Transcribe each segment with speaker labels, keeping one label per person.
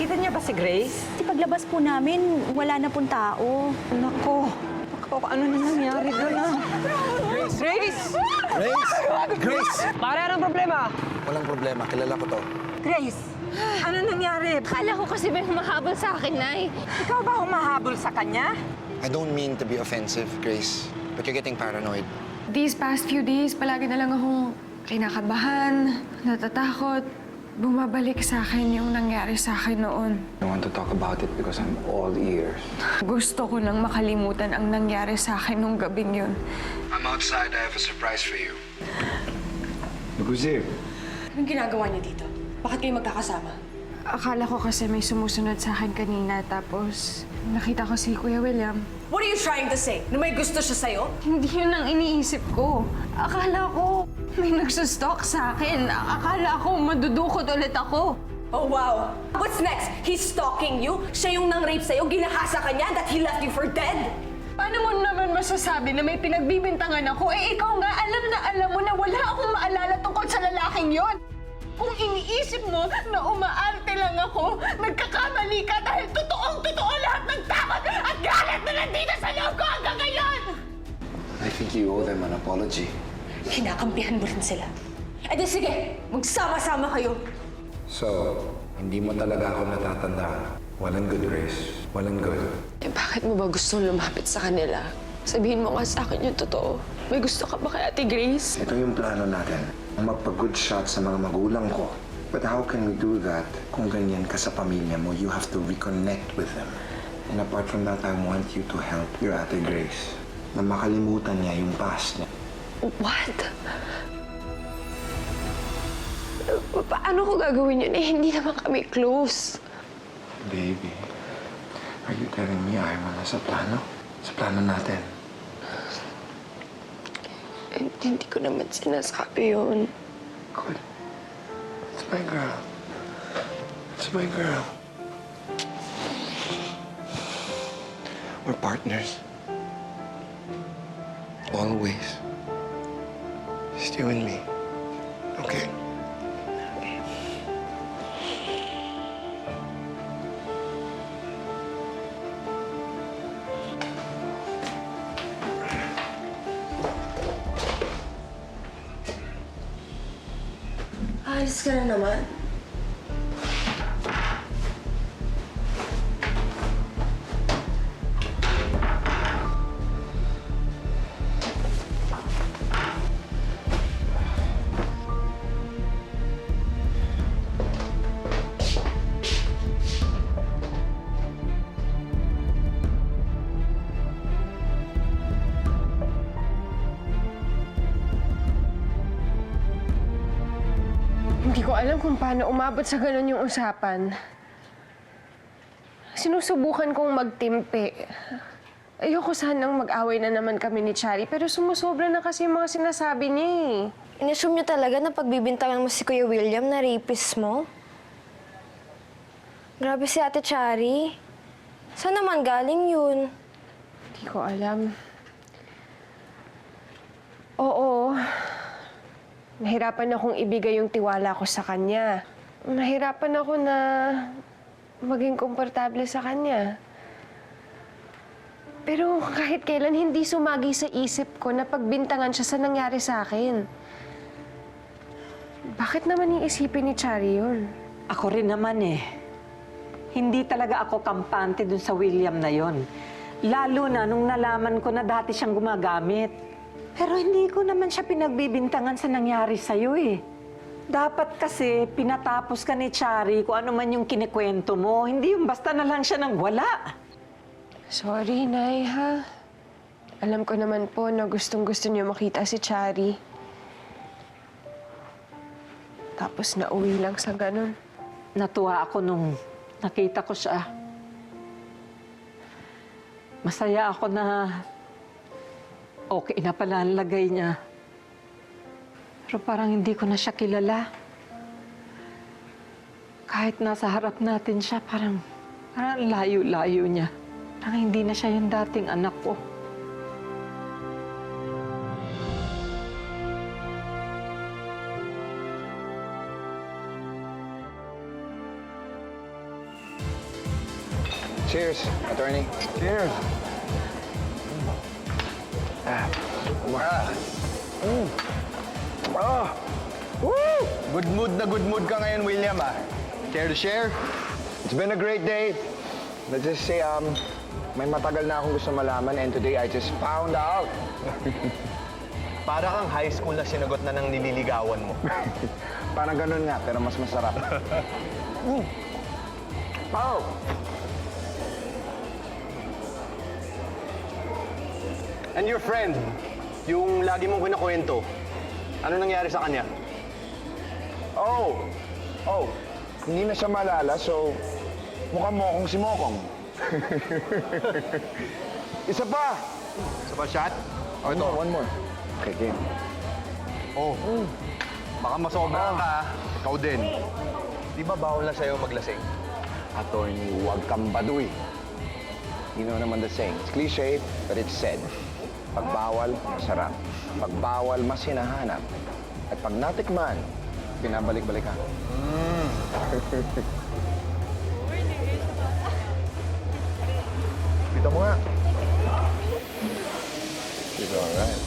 Speaker 1: Nakita niya ba si Grace?
Speaker 2: Kasi paglabas po namin, wala na pong tao.
Speaker 1: Nako, ano na nangyari doon ah? Grace!
Speaker 3: Grace! Grace!
Speaker 1: Pare, anong problema?
Speaker 3: Walang problema. Kilala ko to.
Speaker 1: Grace, ano nangyari?
Speaker 4: Akala ko kasi may humahabol sa akin, Nay.
Speaker 1: Ikaw ba humahabol sa kanya?
Speaker 3: I don't mean to be offensive, Grace. But you're getting paranoid.
Speaker 5: These past few days, palagi na lang akong kinakabahan, natatakot. Bumabalik sa akin yung nangyari sa akin noon.
Speaker 6: I want to talk about it because I'm all ears.
Speaker 5: Gusto ko nang makalimutan ang nangyari sa akin nung gabing yun.
Speaker 3: I'm outside. I have a surprise for you.
Speaker 6: Look who's here.
Speaker 7: Anong ginagawa niyo dito? Bakit kayo magkakasama?
Speaker 5: Akala ko kasi may sumusunod sa akin kanina, tapos nakita ko si Kuya William.
Speaker 7: What are you trying to say? Na may gusto siya sa'yo?
Speaker 5: Hindi yun ang iniisip ko. Akala ko may nagsustalk sa akin. Akala ko madudukot ulit ako.
Speaker 7: Oh, wow! What's next? He's stalking you? Siya yung nang-rape sa'yo? Ginahasa ka niya? That he left you for dead?
Speaker 5: Paano mo naman masasabi na may pinagbibintangan ako? Eh, ikaw nga, alam mo na wala akong maalala tungkol sa lalaking yon. Kung iniisip mo na umaarte lang ako, nagkakamali ka dahil totoong-totoo lahat ng takot at galit na nandito sa loob ko hanggang ngayon!
Speaker 6: I think you owe them an apology.
Speaker 7: Kinakampihan mo rin sila. Eh di sige, magsama-sama kayo.
Speaker 6: So, hindi mo talaga ako natatandaan. Walang good, Grace. Walang good.
Speaker 8: Eh, bakit mo ba gustong lumapit sa kanila? Sabihin mo nga sa akin yung totoo. May gusto ka ba kay Ate Grace?
Speaker 6: Ito yung plano natin. Ang magpa-good shot sa mga magulang ko. But how can we do that kung ganyan ka sa pamilya mo? You have to reconnect with them. And apart from that, I want you to help your Ate Grace na makalimutan niya yung past niya.
Speaker 8: What? Paano ko gagawin yun? Eh, hindi naman kami close.
Speaker 6: Baby, are you telling me ayaw mo na sa plano? Sa plano natin?
Speaker 8: Eh, hindi ko naman sinasabi yun.
Speaker 6: Good. It's my girl. It's my girl. We're partners. Always. Just you and me. Okay?
Speaker 7: Alis ka na naman.
Speaker 5: Hindi ko alam kung paano umabot sa ganun yung usapan. Sinusubukan kong magtimpi. Ayoko sanang mag-away na naman kami ni Chari, pero sumusobra na kasi yung mga sinasabi niya eh.
Speaker 4: Inassume niyo talaga na pagbibintangan mo si Kuya William na rapist mo? Grabe si Ate Chari. Saan naman galing yun?
Speaker 5: Hindi ko alam. Oo. Nahirapan akong ibigay yung tiwala ko sa kanya. Nahirapan ako na maging komportable sa kanya. Pero kahit kailan hindi sumagi sa isip ko na pagbintangan siya sa nangyari sa akin. Bakit naman iisipin ni Chari yun?
Speaker 1: Ako rin naman eh. Hindi talaga ako kampante dun sa William na yon. Lalo na nung nalaman ko na dati siyang gumagamit. Pero hindi ko naman siya pinagbibintangan sa nangyari sa'yo eh. Dapat kasi pinatapos ka ni Chari kung ano man yung kinikwento mo. Hindi yung basta na lang siya nang wala.
Speaker 5: Sorry, Nay, ha? Alam ko naman po na gustong-gusto niyo makita si Chari. Tapos nauwi lang sa ganun.
Speaker 1: Natuwa ako nung nakita ko siya. Masaya ako na okay na pala ang lagay niya. Pero parang hindi ko na siya kilala. Kahit nasa harap natin siya, parang layo-layo niya. Parang hindi na siya yung dating anak ko.
Speaker 6: Cheers, attorney. Cheers. Good mood ka ngayon, William, ah. Care to share? It's been a great day. Let's just say, may matagal na akong gusto malaman and today I just found out.
Speaker 9: Para kang high school na sinagot na ng nililigawan mo.
Speaker 6: Parang ganun nga, pero mas masarap. Oh!
Speaker 9: And your friend, yung lagi mong kinakwento, ano nangyari sa kanya?
Speaker 6: Oh, hindi na siya malala, so mukha mo akong si Mokong. Isa pa!
Speaker 9: Sa ba shot?
Speaker 6: Oh, ito, one more. Okay, game.
Speaker 9: Oh, baka masobra ka, ikaw din. Di ba bawal na sa'yo maglasing?
Speaker 6: Attorney, huwag kang baduy. You know naman the saying. It's cliche, but it's said. Pag bawal, masarap. Pag bawal, mas hinahanap. At pag natikman, pinabalik-balikan. Kita mo nga. She's alright.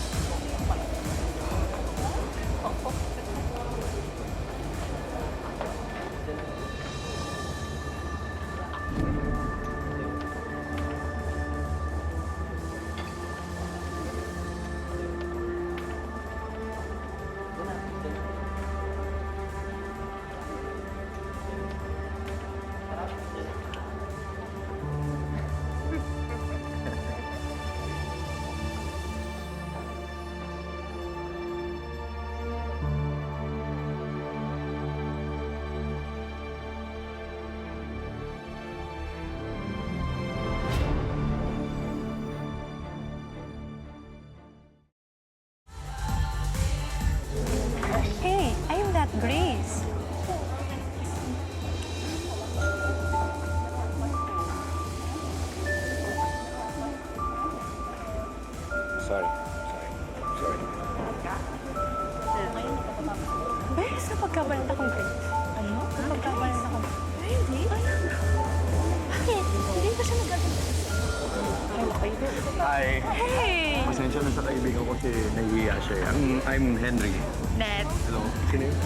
Speaker 2: Hey, I'm that Grace.
Speaker 6: Sorry.
Speaker 2: Grace, napagkabalan akong Grace. Ano? Napagkabalan akong... Really? Bakit? Hindi ba siya nagagawa?
Speaker 9: Hi.
Speaker 2: Hey!
Speaker 9: Pasensya na sa kaibigan ko kasi nahihiya siya. I'm Henry.
Speaker 2: Ned.
Speaker 9: Hello. Sino yun?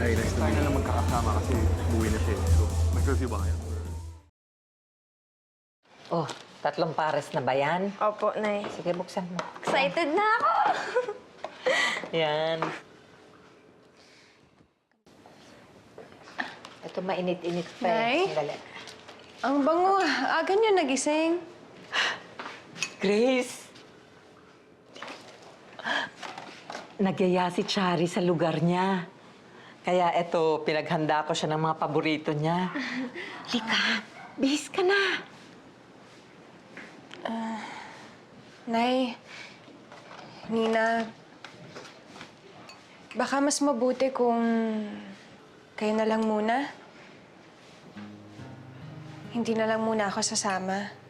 Speaker 9: Hi, nice to meet you. Tayo na lang magkakasama kasi buwi na siya. So, mag-curfew ba kayo?
Speaker 1: Oh, 3 pares na ba yan?
Speaker 4: Opo, Nay.
Speaker 1: Sige, buksan mo.
Speaker 4: Excited na ako!
Speaker 1: Yan. Ito mainit-init pa.
Speaker 7: Nay?
Speaker 1: Sandali.
Speaker 7: Ang bango. Aga niyo nagising.
Speaker 1: Grace! Nagyaya si Chari sa lugar niya. Kaya eto, pinaghanda ko siya ng mga paborito niya. Lika, bihis ka na.
Speaker 7: Nay, Nina, baka mas mabuti kung kayo na lang muna. Hindi na lang muna ako sasama.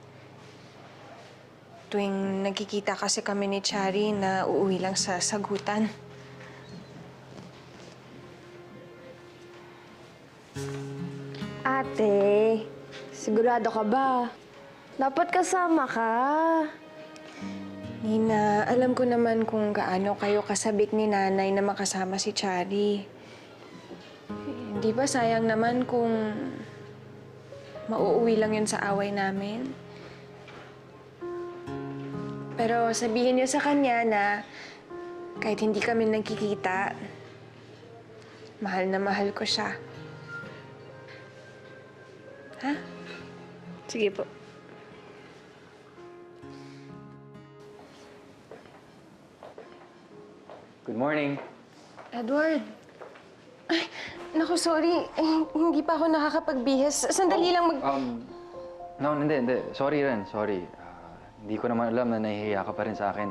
Speaker 7: Tuwing nagkikita kasi kami ni Chari na uuwi lang sa sagutan.
Speaker 4: Ate, sigurado ka ba? Dapat kasama ka.
Speaker 7: Nina, alam ko naman kung gaano kayo kasabik ni Nanay na makasama si Chari. Hindi ba sayang naman kung mauuwi lang yun sa away namin? Pero sabihin niyo sa kanya na kahit hindi kami nagkikita, mahal na mahal ko siya. Ha? Sige po.
Speaker 10: Good morning.
Speaker 7: Edward. Ay, naku, sorry. Hindi pa ako nakakapagbihis. Sandali lang
Speaker 10: No, hindi. Sorry rin, sorry. Hindi ko naman alam na nahihiya ka pa rin sa akin.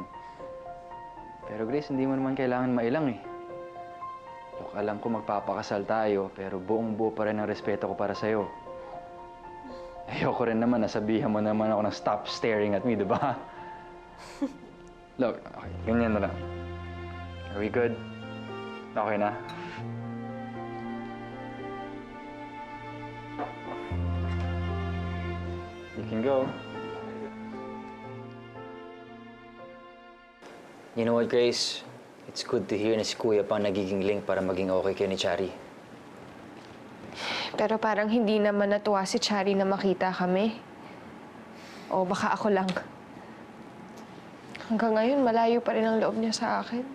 Speaker 10: Pero Grace, hindi mo naman kailangan mailang eh. Look, alam ko magpapakasal tayo, pero buong-buo pa rin ang respeto ko para sa'yo. Ayoko rin naman, nasabihan mo naman ako ng stop staring at me, di ba? Look, okay, ganyan na lang. Are we good? Okay na? You can go.
Speaker 11: You know what, Grace? It's good to hear na si Kuya pa nagiging link para maging okay kayo ni Chari.
Speaker 7: Pero parang hindi naman natuwa si Chari na makita kami. O baka ako lang. Hanggang ngayon, malayo pa rin ang loob niya sa akin.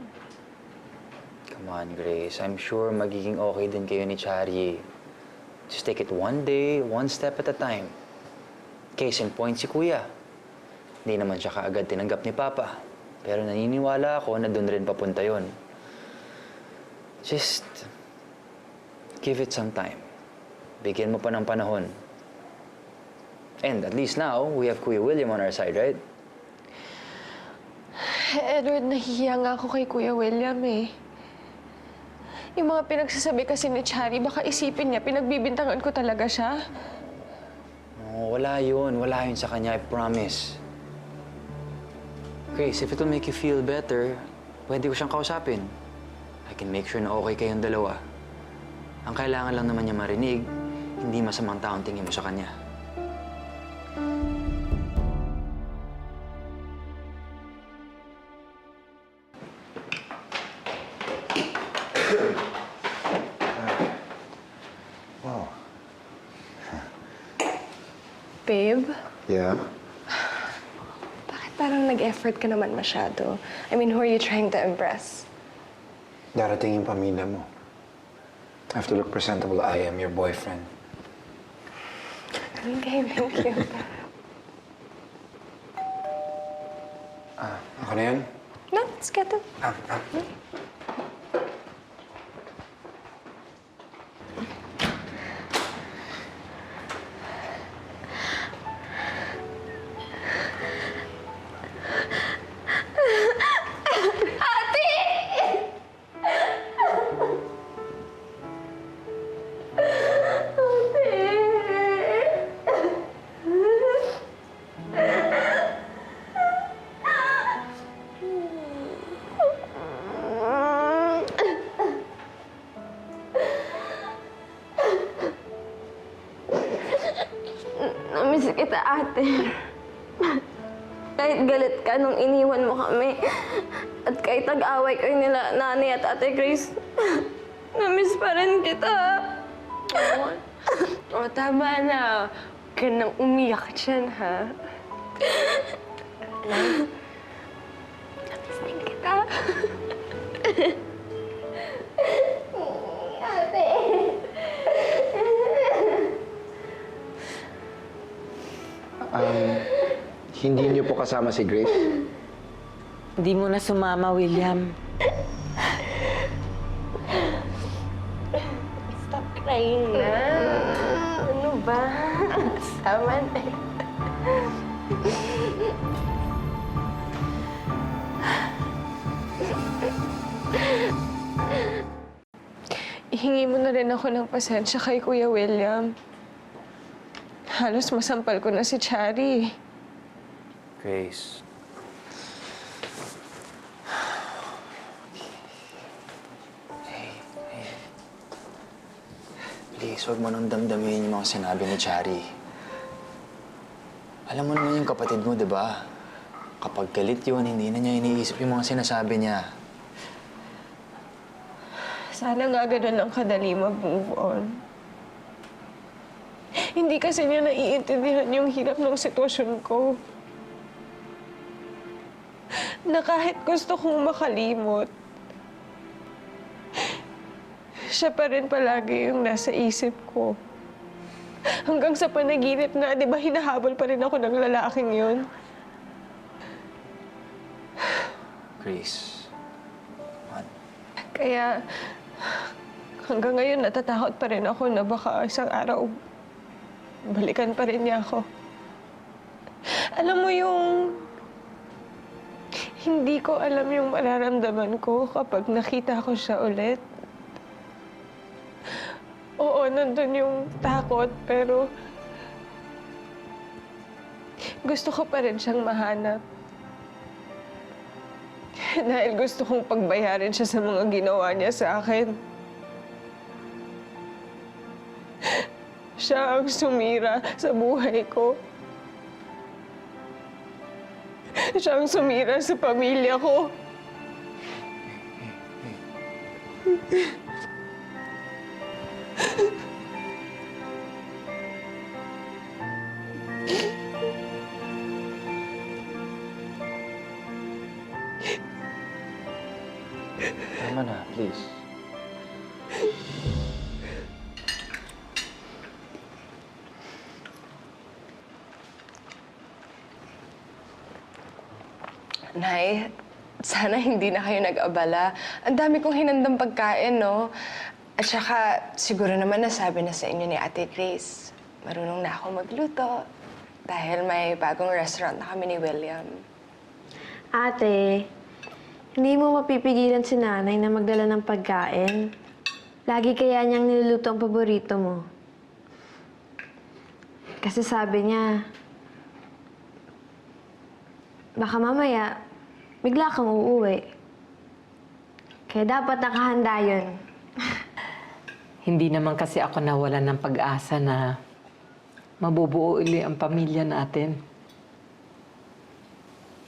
Speaker 11: Come on, Grace. I'm sure magiging okay din kayo ni Chari. Just take it one day, one step at a time. Case in point si Kuya. Hindi naman siya kaagad tinanggap ni Papa. Pero naniniwala ako na doon rin papunta yon. Just give it some time. Bigyan mo pa ng panahon. And at least now, we have Kuya William on our side, right?
Speaker 7: Edward, nahihiya nga ako kay Kuya William eh. Yung mga pinagsasabi kasi ni Chari, baka isipin niya, pinagbibintangan ko talaga siya.
Speaker 11: Oh, wala yun. Wala yun sa kanya, I promise. Grace, if it'll make you feel better, pwede ko siyang kausapin. I can make sure na okay kayong dalawa. Ang kailangan lang naman niya marinig, hindi masamang taong tingin mo sa kanya.
Speaker 6: Wow.
Speaker 7: Babe,
Speaker 6: Yeah?
Speaker 7: bakit parang nag-effort ka naman masyado? I mean, who are you trying to impress?
Speaker 6: Darating yung pamilya mo. I have to look presentable. I am your boyfriend.
Speaker 7: Okay, thank you.
Speaker 6: Ako na yun?
Speaker 7: No, let's get it.
Speaker 4: Namiss kita, ate. Kahit galit ka nung iniwan mo kami. At kahit nag-away kayo nila nanay at ate Grace, namiss pa rin kita.
Speaker 7: O, tama na. Huwag ka nang umiyak dyan, ha?
Speaker 4: Namiss din kita. Ate.
Speaker 6: Hindi niyo po kasama si Grace?
Speaker 1: Hindi mo na sumama, William.
Speaker 4: Stop crying na. Ano ba? Sama na.
Speaker 7: Ihingi mo na rin ako ng pasensya kay Kuya William. Halos masampal ko na si Chari.
Speaker 11: Grace. Hey. Please, huwag mo nang damdamin yung mga sinabi ni Chari. Alam mo naman yung kapatid mo, di ba? Kapag galit yun, hindi na niya iniisip yung mga sinasabi niya.
Speaker 7: Sana nga ganun lang kadali mag-move on. Hindi kasi niya naiintindihan yung hirap ng sitwasyon ko. Na kahit gusto kong makalimot, siya pa rin palagi yung nasa isip ko. Hanggang sa panaginip na, di ba hinahabol pa rin ako ng lalaking yun?
Speaker 11: Grace. What?
Speaker 7: Kaya hanggang ngayon natatakot pa rin ako na baka isang araw balikan pa rin niya ako. Alam mo yung hindi ko alam yung mararamdaman ko kapag nakita ko siya ulit. Oo, nandun yung takot, pero gusto ko pa rin siyang mahanap. Dahil gusto kong pagbayarin siya sa mga ginawa niya sa akin. Siya ang sumira sa buhay ko. Siyang sumira sa pamilya ko.
Speaker 10: Tama na, please.
Speaker 8: Nay, sana hindi na kayo nag-abala. Ang dami kong hinandang pagkain, no? At saka, siguro naman nasabi na sa inyo ni Ate Grace, marunong na ako magluto. Dahil may bagong restaurant na kami ni William.
Speaker 4: Ate, hindi mo mapipigilan si nanay na magdala ng pagkain. Lagi kaya niyang niluluto ang paborito mo. Kasi sabi niya, baka mamaya, bigla kang uuwi. Kaya dapat nakahanda yun.
Speaker 1: Hindi naman kasi ako nawalan ng pag-asa na mabubuo uli ang pamilya natin.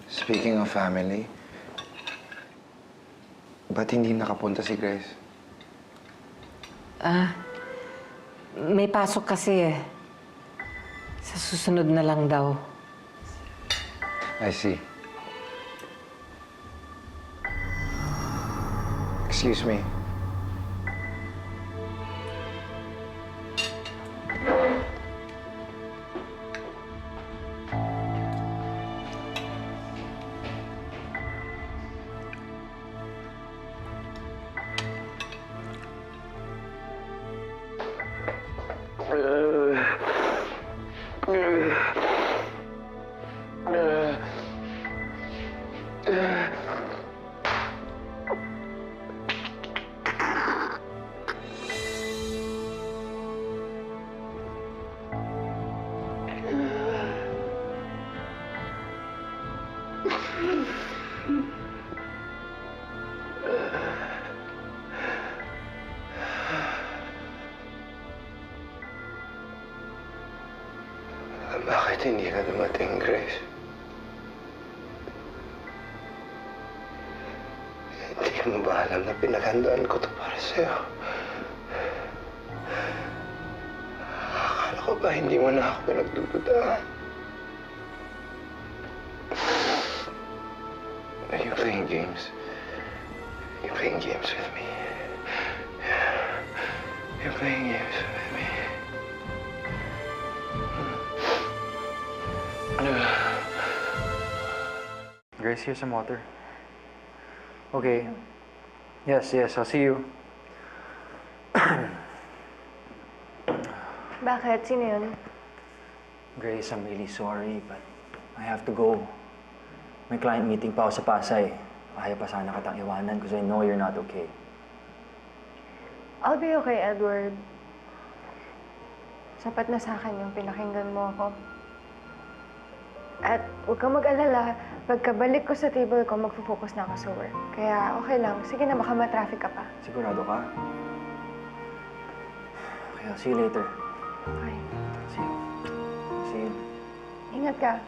Speaker 6: Speaking of family, ba't hindi nakapunta si Grace?
Speaker 1: May pasok kasi eh. Sa susunod na lang daw.
Speaker 6: I see. Excuse me. Bakit hindi ka dumating, Grace? Hindi mo ba alam na pinaghandaan ko to para sa'yo? Akala ko ba hindi mo na ako pinagdududahan? Are you playing games? You're playing games with me. You're playing games with me.
Speaker 10: Grace, here's some water. Okay. Yes, I'll see you.
Speaker 4: Bakit? Sino yun?
Speaker 11: Grace, I'm really sorry, but I have to go. May client meeting pa ako sa Pasay. Kaya pa sana kitang iwanan because I know you're not okay.
Speaker 7: I'll be okay, Edward. Sapat na sa akin yung pinakinggan mo ako. At huwag kang mag-alala, pagkabalik ko sa table ko, magpo-focus na ako sa work. Kaya okay lang. Sige na, baka ma-traffic ka pa.
Speaker 11: Sigurado ka? Okay, I'll see you later.
Speaker 7: Okay.
Speaker 11: See you. See you.
Speaker 7: Ingat ka.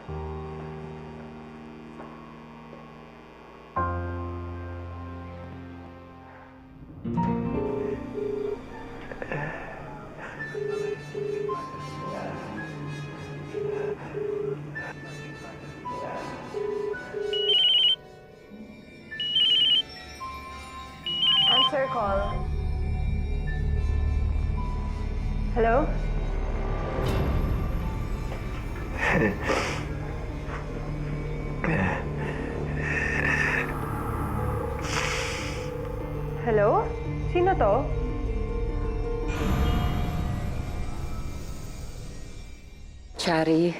Speaker 7: Answer call. Hello? Hello? Sino to?
Speaker 1: Chari,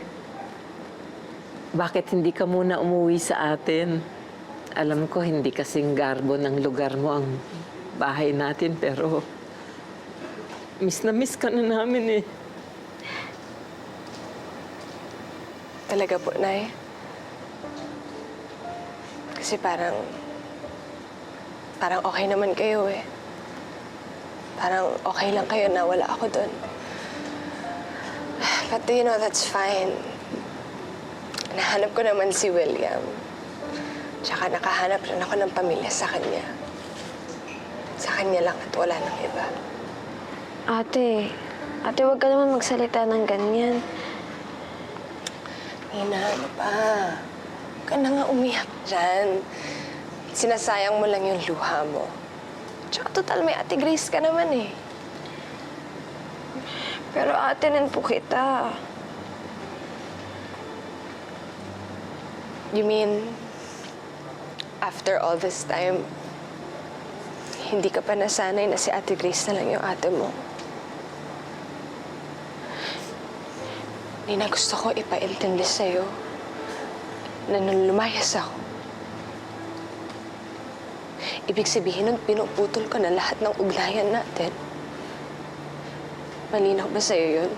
Speaker 1: bakit hindi ka muna umuwi sa atin? Alam ko hindi kasing garbo ng lugar mo ang bahay natin, pero miss na miss ka na namin eh.
Speaker 8: Talaga po, Nay. Kasi parang okay naman kayo eh. Parang okay lang kayo na wala ako doon. But you know, that's fine. Nahanap ko naman si William. Tsaka nakahanap rin ako ng pamilya sa kanya. Sa kanya lang at wala nang iba.
Speaker 4: Ate, huwag ka naman magsalita ng ganyan.
Speaker 8: Nina, ano pa? Huwag ka na nga umiyak dyan. Sinasayang mo lang yung luha mo. Tsaka total, may Ate Grace ka naman eh.
Speaker 4: Pero ate, rin po kita.
Speaker 8: You mean, after all this time, hindi ka pa nasanay na si Ate Grace na lang yung ate mo? Nina, gusto ko ipaintindi sa'yo na nung lumayas ako, ibig sabihin nun pinuputol ko na lahat ng ugnayan natin. Malinaw ba sa'yo yun?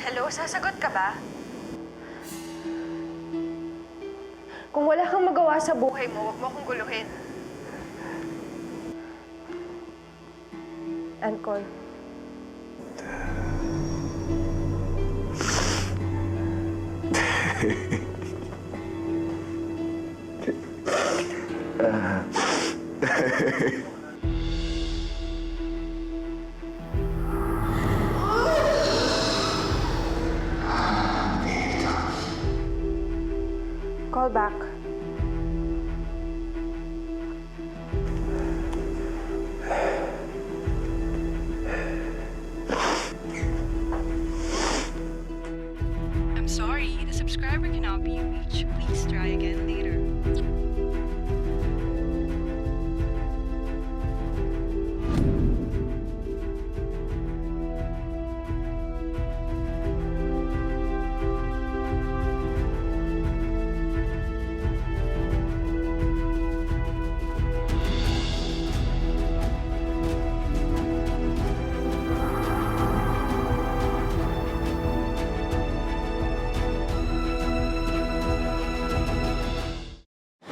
Speaker 8: Hello, sasagot ka ba? Kung wala kang magawa sa buhay mo, huwag mo akong guluhin. End call.
Speaker 7: Call back.
Speaker 12: I'm sorry, the subscriber cannot be reached. Please try again later.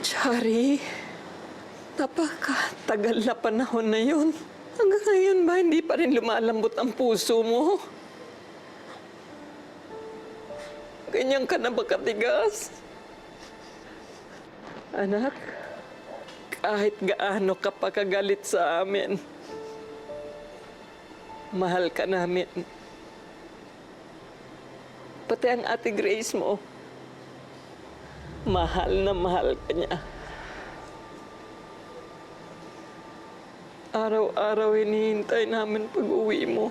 Speaker 1: Chari, napakatagal na panahon na yun. Hanggang ngayon ba, hindi pa rin lumalambot ang puso mo? Ganyan ka na ba katigas? Anak, kahit gaano ka pa kagalit sa amin, mahal ka namin. Pati ang Ate Grace mo, mahal na mahal ka niya. Araw-araw hinihintay namin pag-uwi mo.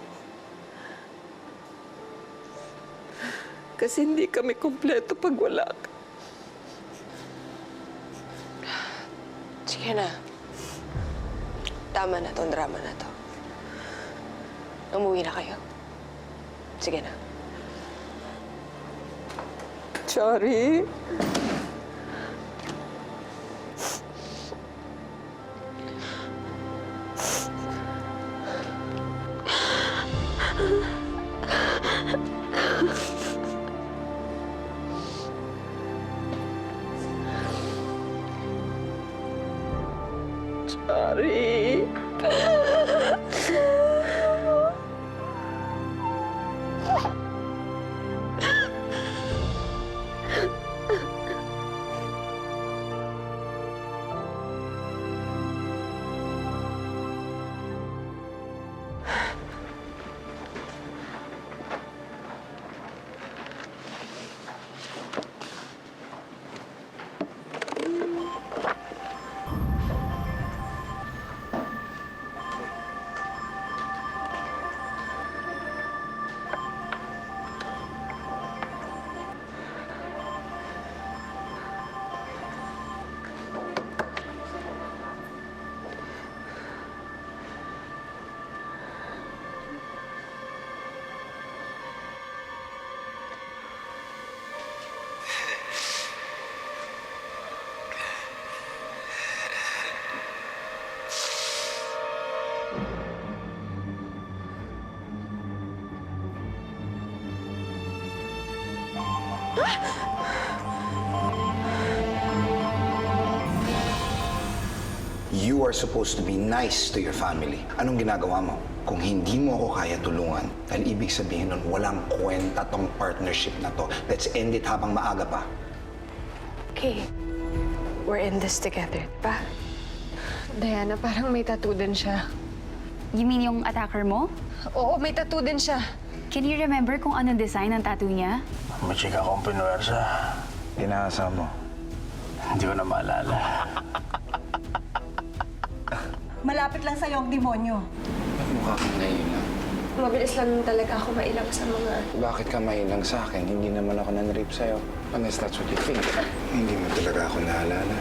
Speaker 1: Kasi hindi kami kumpleto pag wala ka.
Speaker 8: Sige na. Tama na tong drama na to. Umuwi na kayo. Sige na.
Speaker 1: Chari. Chari.
Speaker 3: You are supposed to be nice to your family. Anong ginagawa mo?
Speaker 6: Kung hindi mo ako kaya tulungan, dahil ibig sabihin nun, walang kwenta tong partnership na to. Let's end it habang maaga pa.
Speaker 8: Okay. We're in this together, diba?
Speaker 7: Diana, parang may tattoo din siya.
Speaker 2: You mean yung attacker mo?
Speaker 7: Oo, may tattoo din siya.
Speaker 2: Can you remember kung anong design ng tattoo niya?
Speaker 9: Machika kong pinuwersa. Ginasa mo. Hindi ko na maalala.
Speaker 5: Malapit lang sa'yo ang demonyo.
Speaker 6: Ba't mukha kang nailang?
Speaker 7: Mabilis lang talaga ako mailang sa mga...
Speaker 6: Bakit ka mahilang sa akin? Hindi naman ako nan-rape sa'yo. Unless that's what you think. Hindi mo talaga ako naalala.